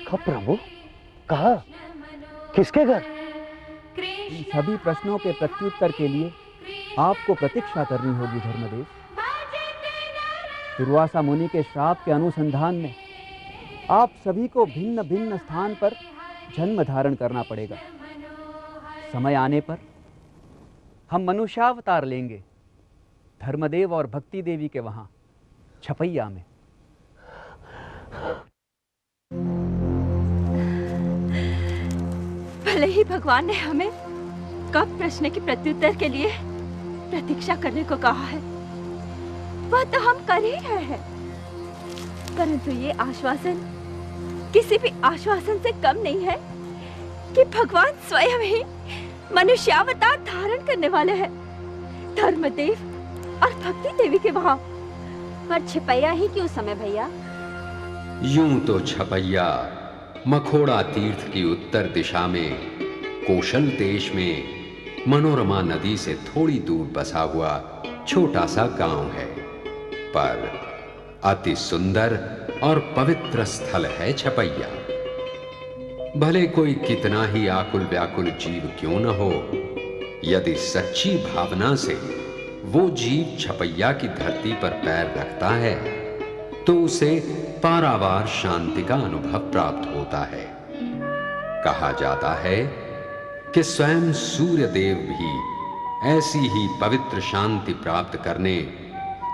कब प्रभु? कहाँ? किसके घर? इन सभी प्रश्नों के प्रत्युत्तर के लिए आपको प्रतीक्षा करनी होगी धर्मदेव। दुर्वासा मुनि के श्राप के अनुसंधान में आप सभी को भिन्न भिन्न स्थान पर जन्म धारण करना पड़ेगा। समय आने पर हम मनुष्यावतार लेंगे धर्मदेव और भक्ति देवी के वहां छपैया में। भले ही भगवान ने हमें कब प्रश्न के प्रत्युत्तर के लिए प्रतीक्षा करने को कहा है, वह तो हम कर ही रहे हैं, परंतु ये आश्वासन किसी भी आश्वासन से कम नहीं है कि भगवान स्वयं ही मनुष्यावतार धारण करने वाले हैं धर्मदेव और भक्ति देवी के वहां। पर छपैया ही क्यों समय भैया? यूं तो छपैया मखोड़ा तीर्थ की उत्तर दिशा में कौशल देश में मनोरमा नदी से थोड़ी दूर बसा हुआ छोटा सा गांव है, पर अति सुंदर और पवित्र स्थल है छपैया। भले कोई कितना ही आकुल व्याकुल जीव क्यों न हो, यदि सच्ची भावना से वो जीव छपैया की धरती पर पैर रखता है तो उसे पारावार शांति का अनुभव प्राप्त होता है। कहा जाता है कि स्वयं सूर्य देव भी ऐसी ही पवित्र शांति प्राप्त करने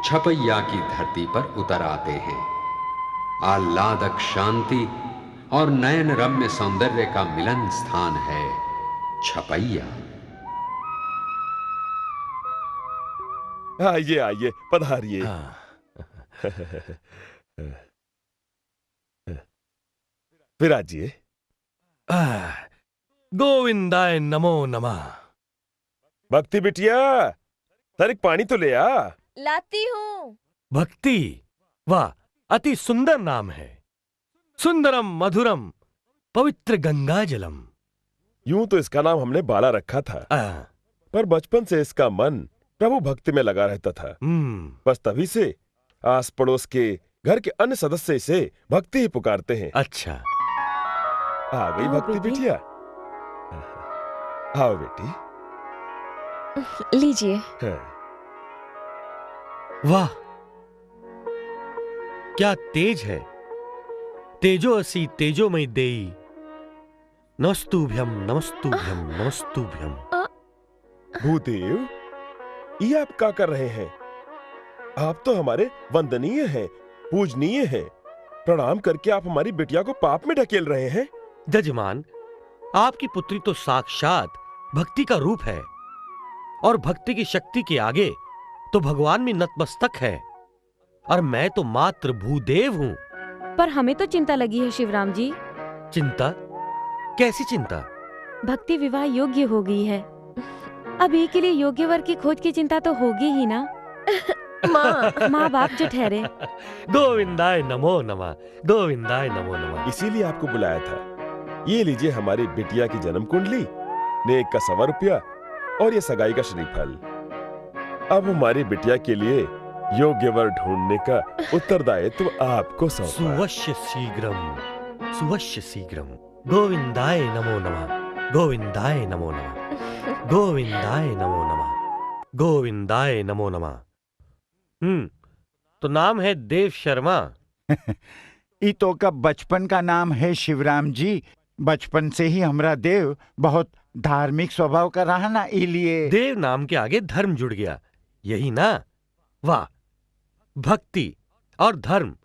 छपैया की धरती पर उतर आते हैं। आह्लादक शांति और नयन रम्य सौंदर्य का मिलन स्थान है छपैया। आइए आइए, पधारिए। विराजिए। गोविंदाय नमो नमः। भक्ति बिटिया, तनिक पानी तो ले आ। लाती हूँ। भक्ति, वाह, अति सुंदर नाम है। सुंदरम मधुरम पवित्र गंगा जलम। यूं तो इसका नाम हमने बाला रखा था, पर बचपन से इसका मन प्रभु भक्ति में लगा रहता था। बस तभी से आस पड़ोस के घर के अन्य सदस्य इसे भक्ति ही पुकारते हैं। अच्छा, आ गई भक्ति बिटिया। आओ बेटी, लीजिए। वाह, क्या तेज है। तेजो असी तेजोमयी देई, नमस्तुभ्यम नमस्तुभ्यम नमस्तुभ्यम। भूदेव, ये आप क्या कर रहे हैं? आप तो हमारे वंदनीय हैं, पूजनीय हैं। प्रणाम करके आप हमारी बिटिया को पाप में ढकेल रहे हैं। जजमान, आपकी पुत्री तो साक्षात भक्ति का रूप है, और भक्ति की शक्ति के आगे तो भगवान भी नतमस्तक है, और मैं तो मात्र भूदेव हूं। पर हमें तो चिंता लगी है शिवराम जी। चिंता? कैसी चिंता? भक्ति विवाह योग्य हो गई है, अब एक के लिए योग्य वर की खोज की चिंता तो होगी ही ना। माँ बाप जो ठहरे। गोविंदाय नमो नमः, गोविंदाय नमो नमः। इसीलिए आपको बुलाया था। ये लीजिए हमारी बिटिया की जन्म कुंडली, नेक का 100 रुपया और ये सगाई का श्रीफल। अब हमारी बिटिया के लिए योग्य वर ढूंढने का उत्तरदायित्व आपको सौंपा। सुवश्य शीघ्रम, सुवश्य शीघ्रम। गोविंदाय नमो नमः, गोविंदाय नमो नमः, गोविंदाय नमो नमः, गोविंदाय नमो नमः। तो नाम है देव शर्मा। इतो का बचपन का नाम है शिवराम जी। बचपन से ही हमरा देव बहुत धार्मिक स्वभाव का रहा ना, इलिए देव नाम के आगे धर्म जुड़ गया, यही ना? वाह, भक्ति और धर्म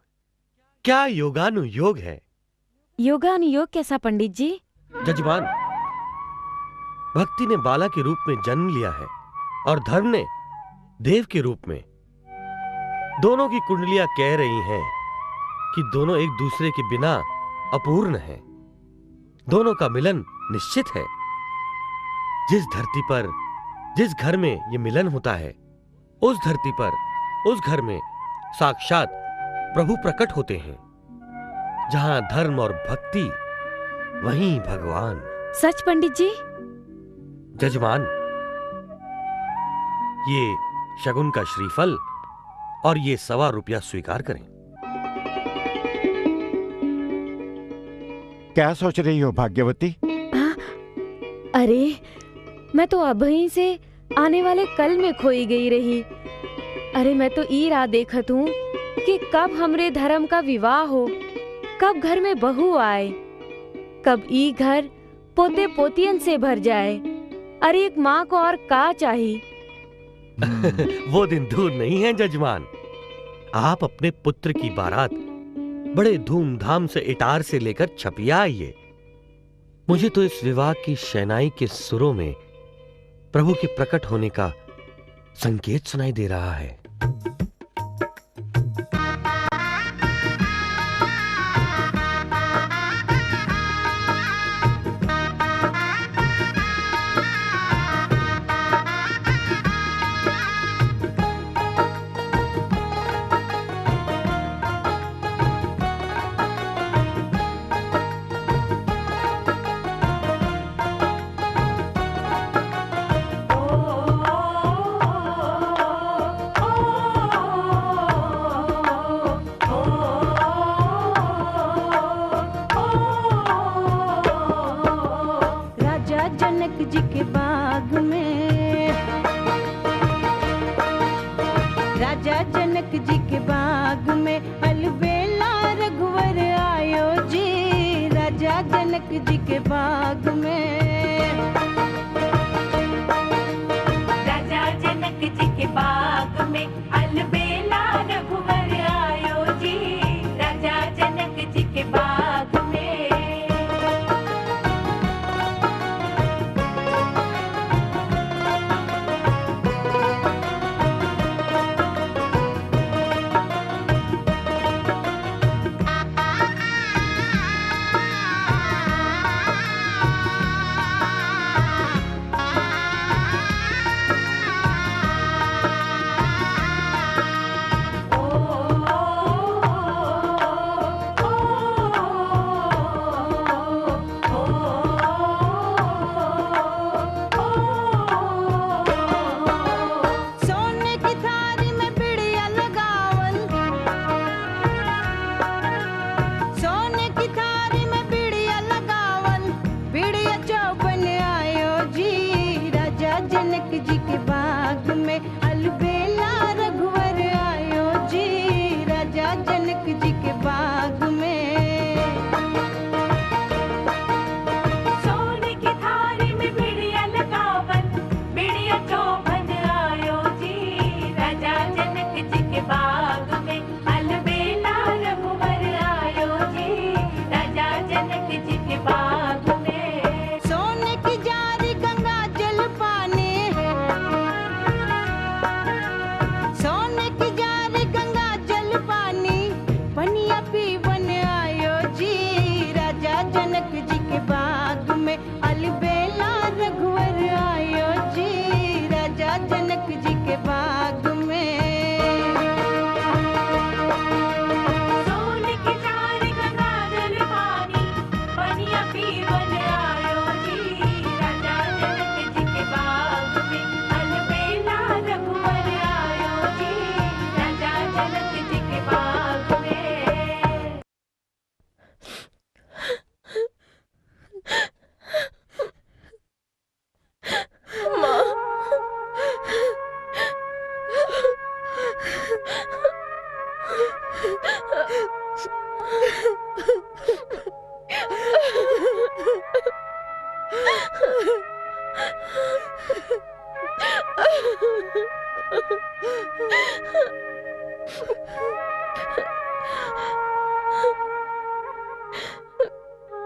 क्या योगानुयोग है। योगानुयोग कैसा पंडित जी? जजमान, भक्ति ने बाला के रूप में जन्म लिया है और धर्म ने देव के रूप में। दोनों की कुंडलियां कह रही हैं कि दोनों एक दूसरे के बिना अपूर्ण हैं। दोनों का मिलन निश्चित है। जिस धरती पर, जिस घर में यह मिलन होता है, उस धरती पर, उस घर में साक्षात प्रभु प्रकट होते हैं। जहां धर्म और भक्ति, वहीं भगवान। सच पंडित जी? जजमान, ये शगुन का श्रीफल और ये 125 रुपया स्वीकार करें। क्या सोच रही हो भाग्यवती? अरे मैं तो अभी से आने वाले कल में खोई गई रही। अरे मैं तो ई राह देखत हूँ कि कब हमरे धर्म का विवाह हो, कब घर में बहू आए, कब ई घर पोते पोतियन से भर जाए। अरे एक माँ को और का चाहिए। वो दिन दूर नहीं है जजमान। आप अपने पुत्र की बारात बड़े धूमधाम से इटार से लेकर छपिया आइए। मुझे तो इस विवाह की शहनाई के सुरों में प्रभु के प्रकट होने का संकेत सुनाई दे रहा है।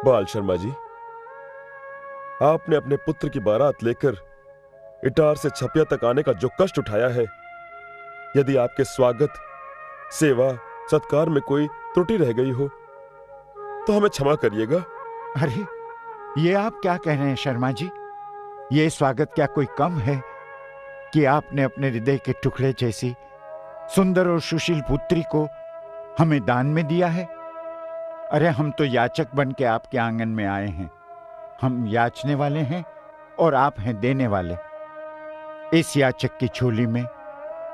बाल शर्मा जी, आपने अपने पुत्र की बारात लेकर इटार से छपिया तक आने का जो कष्ट उठाया है, यदि आपके स्वागत, सेवा, सत्कार में कोई त्रुटि रह गई हो तो हमें क्षमा करिएगा। अरे ये आप क्या कह रहे हैं शर्मा जी? ये स्वागत क्या कोई कम है कि आपने अपने हृदय के टुकड़े जैसी सुंदर और सुशील पुत्री को हमें दान में दिया है? अरे हम तो याचक बन के आपके आंगन में आए हैं। हम याचने वाले हैं और आप हैं देने वाले। इस याचक की झोली में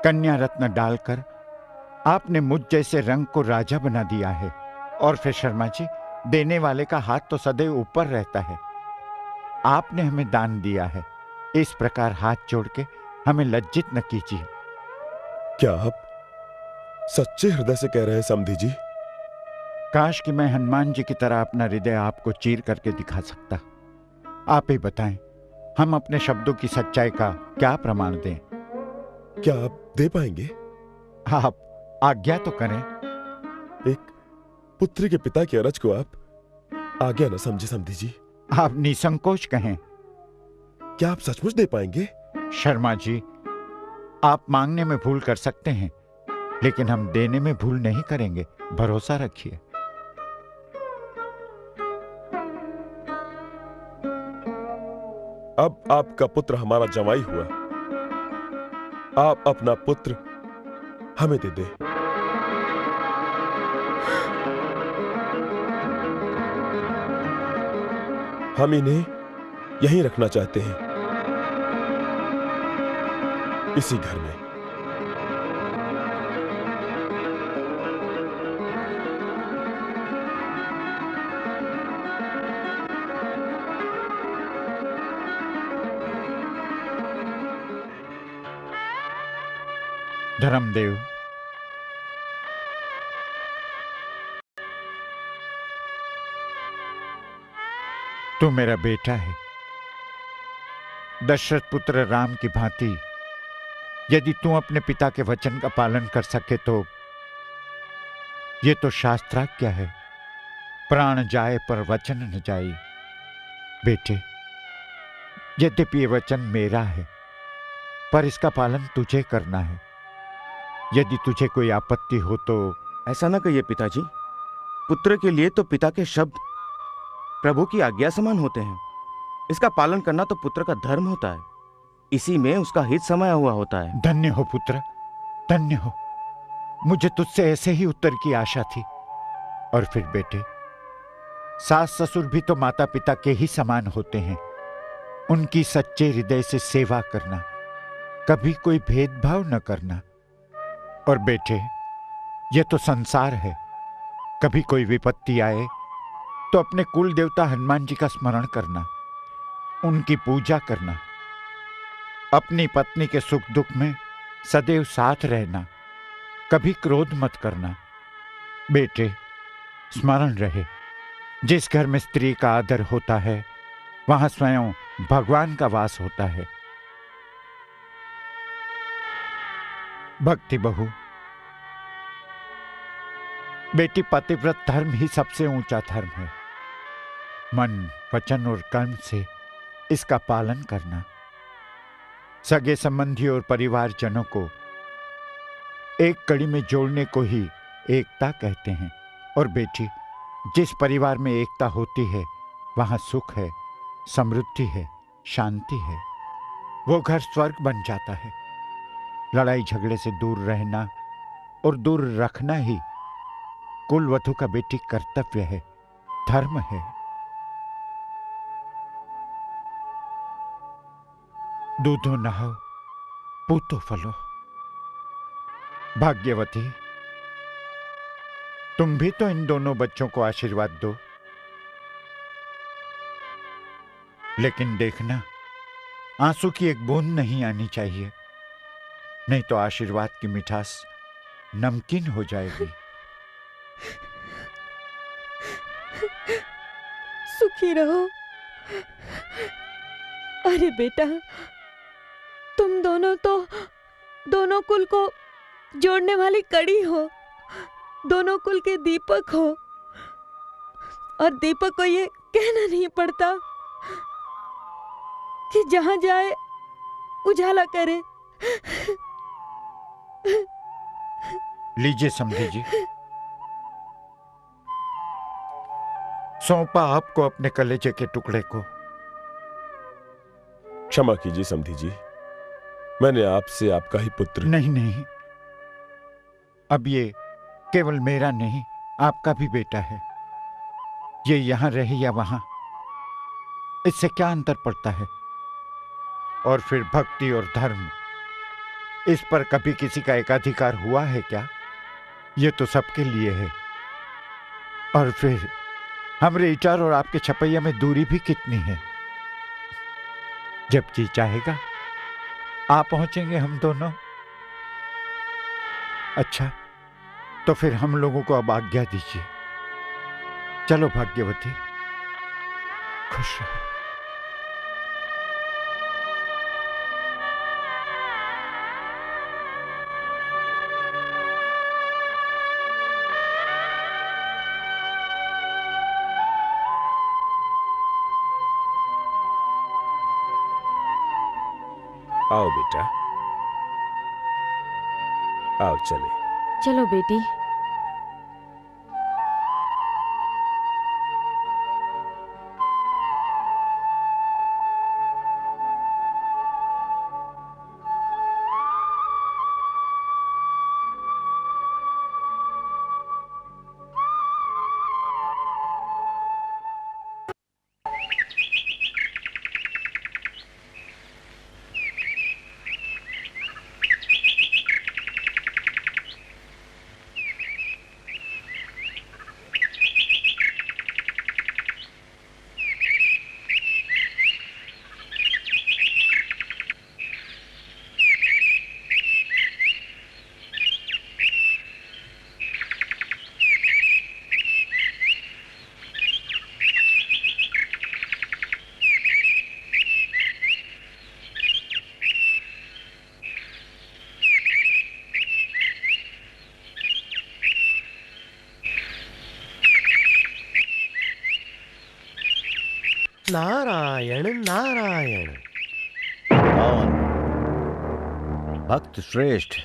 कन्या रत्न डालकर आपने मुझ जैसे रंग को राजा बना दिया है। और फिर शर्मा जी, देने वाले का हाथ तो सदैव ऊपर रहता है। आपने हमें दान दिया है, इस प्रकार हाथ जोड़ के हमें लज्जित न कीजिए। क्या आप सच्चे हृदय से कह रहे हैं समधी जी? काश कि मैं हनुमान जी की तरह अपना हृदय आपको चीर करके दिखा सकता। आप ही बताएं, हम अपने शब्दों की सच्चाई का क्या प्रमाण दें? क्या आप दे पाएंगे? आप आज्ञा तो करें। एक पुत्री के पिता की अरज को आप आज्ञा न समझे समधी जी। आप निसंकोच कहें। क्या आप सचमुच दे पाएंगे? शर्मा जी, आप मांगने में भूल कर सकते हैं, लेकिन हम देने में भूल नहीं करेंगे, भरोसा रखिए। अब आपका पुत्र हमारा जवाई हुआ, आप अपना पुत्र हमें दे दे। हम इन्हें यहीं रखना चाहते हैं, इसी घर में। धर्मदेव, तू मेरा बेटा है। दशरथ पुत्र राम की भांति यदि तू अपने पिता के वचन का पालन कर सके तो ये तो शास्त्राज्ञा है, प्राण जाए पर वचन न जाए। बेटे, यद्यपि ये वचन मेरा है, पर इसका पालन तुझे करना है। यदि तुझे कोई आपत्ति हो तो। ऐसा ना कहिए पिताजी, पुत्र के लिए तो पिता के शब्द प्रभु की आज्ञा समान होते हैं। इसका पालन करना तो पुत्र का धर्म होता है, इसी में उसका हित समाया हुआ होता है। धन्य हो पुत्र, धन्य हो। मुझे तुझसे ऐसे ही उत्तर की आशा थी। और फिर बेटे, सास ससुर भी तो माता पिता के ही समान होते हैं। उनकी सच्चे हृदय से सेवा करना, कभी कोई भेदभाव न करना। और बेटे, ये तो संसार है, कभी कोई विपत्ति आए तो अपने कुल देवता हनुमान जी का स्मरण करना, उनकी पूजा करना, अपनी पत्नी के सुख दुख में सदैव साथ रहना, कभी क्रोध मत करना। बेटे, स्मरण रहे, जिस घर में स्त्री का आदर होता है वहां स्वयं भगवान का वास होता है। भक्ति बहू, बेटी, पतिव्रत धर्म ही सबसे ऊंचा धर्म है। मन, वचन और कर्म से इसका पालन करना। सगे संबंधी और परिवारजनों को एक कड़ी में जोड़ने को ही एकता कहते हैं। और बेटी, जिस परिवार में एकता होती है वहां सुख है, समृद्धि है, शांति है। वो घर स्वर्ग बन जाता है। लड़ाई झगड़े से दूर रहना और दूर रखना ही कुल वधू का बेटी कर्तव्य है, धर्म है। दूधो नहाओ, पूतो फलो। भाग्यवती, तुम भी तो इन दोनों बच्चों को आशीर्वाद दो। लेकिन देखना, आंसू की एक बूंद नहीं आनी चाहिए, नहीं तो आशीर्वाद की मिठास नमकीन हो जाएगी। सुखी रहो। अरे बेटा, तुम दोनों तो दोनों कुल को जोड़ने वाली कड़ी हो, दोनों कुल के दीपक हो। और दीपक को ये कहना नहीं पड़ता कि जहां जाए उजाला करे। लीजिए समधी जी, सौंपा आपको अपने कलेजे के टुकड़े को। क्षमा कीजिए समधी जी, मैंने आपसे आपका ही पुत्र। नहीं नहीं, अब ये केवल मेरा नहीं, आपका भी बेटा है। ये यहां रहे या वहां, इससे क्या अंतर पड़ता है? और फिर भक्ति और धर्म, इस पर कभी किसी का एकाधिकार हुआ है क्या? ये तो सबके लिए है। और फिर हमरे इटार और आपके छपैया में दूरी भी कितनी है। जब जी चाहेगा आ पहुंचेंगे हम दोनों। अच्छा, तो फिर हम लोगों को अब आज्ञा दीजिए। चलो भाग्यवती, खुश रहो। आओ बेटा, आओ चले। चलो बेटी। नारायण नारायण। कौन? भक्त श्रेष्ठ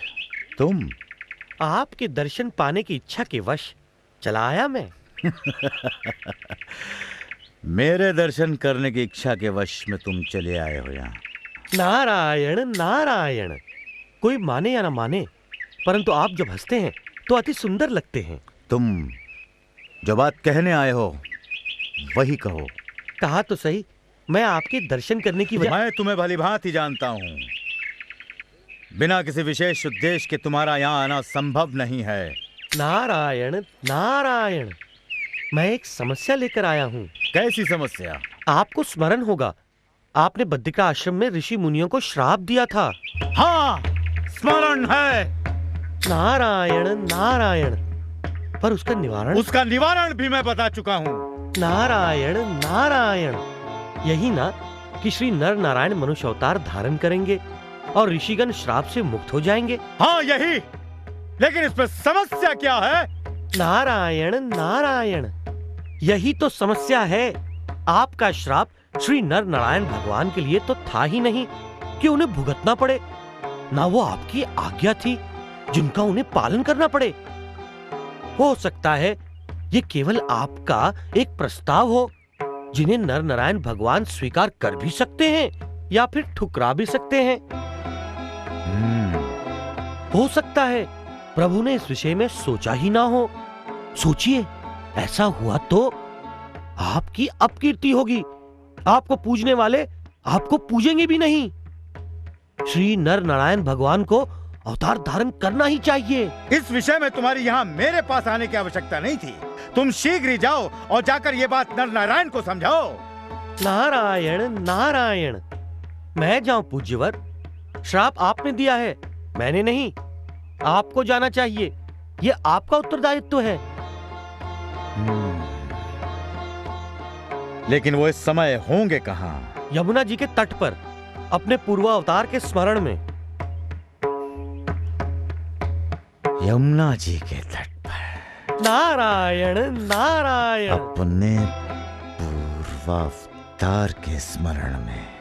तुम? आपके दर्शन पाने की इच्छा के वश चला आया मैं। मेरे दर्शन करने की इच्छा के वश में तुम चले आए हो यहाँ। नारायण नारायण। कोई माने या ना माने, परंतु आप जब हंसते हैं तो अति सुंदर लगते हैं। तुम जो बात कहने आए हो वही कहो। कहा तो सही, मैं आपके दर्शन करने की वजह। मैं तुम्हें भली भांति जानता हूं। बिना किसी विशेष उद्देश्य के तुम्हारा यहाँ आना संभव नहीं है। नारायण नारायण। मैं एक समस्या लेकर आया हूँ। कैसी समस्या? आपको स्मरण होगा, आपने बद्रिका आश्रम में ऋषि मुनियों को श्राप दिया था। हाँ, स्मरण है। नारायण नारायण। पर उसका निवारण भी मैं बता चुका हूँ। नारायण नारायण। यही ना कि श्री नर नारायण मनुष्य अवतार धारण करेंगे और ऋषिगण श्राप से मुक्त हो जाएंगे। हाँ यही, लेकिन इसमें समस्या क्या है? नारायण नारायण। यही तो समस्या है। आपका श्राप श्री नर नारायण भगवान के लिए तो था ही नहीं कि उन्हें भुगतना पड़े, ना वो आपकी आज्ञा थी जिनका उन्हें पालन करना पड़े। हो सकता है ये केवल आपका एक प्रस्ताव हो जिन्हें नर नारायण भगवान स्वीकार कर भी सकते हैं या फिर ठुकरा भी सकते हैं। हो सकता है प्रभु ने इस विषय में सोचा ही ना हो। सोचिए, ऐसा हुआ तो आपकी अपकीर्ति होगी। आपको पूजने वाले आपको पूजेंगे भी नहीं। श्री नर नारायण भगवान को अवतार धारण करना ही चाहिए। इस विषय में तुम्हारी यहाँ मेरे पास आने की आवश्यकता नहीं थी। तुम शीघ्र ही जाओ और जाकर ये बात नर नारायण को समझाओ। नारायण नारायण। मैं जाऊं पूज्यवर? श्राप आपने दिया है, मैंने नहीं। आपको जाना चाहिए, ये आपका उत्तरदायित्व है। लेकिन वो इस समय होंगे कहाँ? यमुना जी के तट पर, अपने पूर्वावतार के स्मरण में। यमुना जी के तट पर? नारायण नारायण। अपने पूर्वावतार के स्मरण में।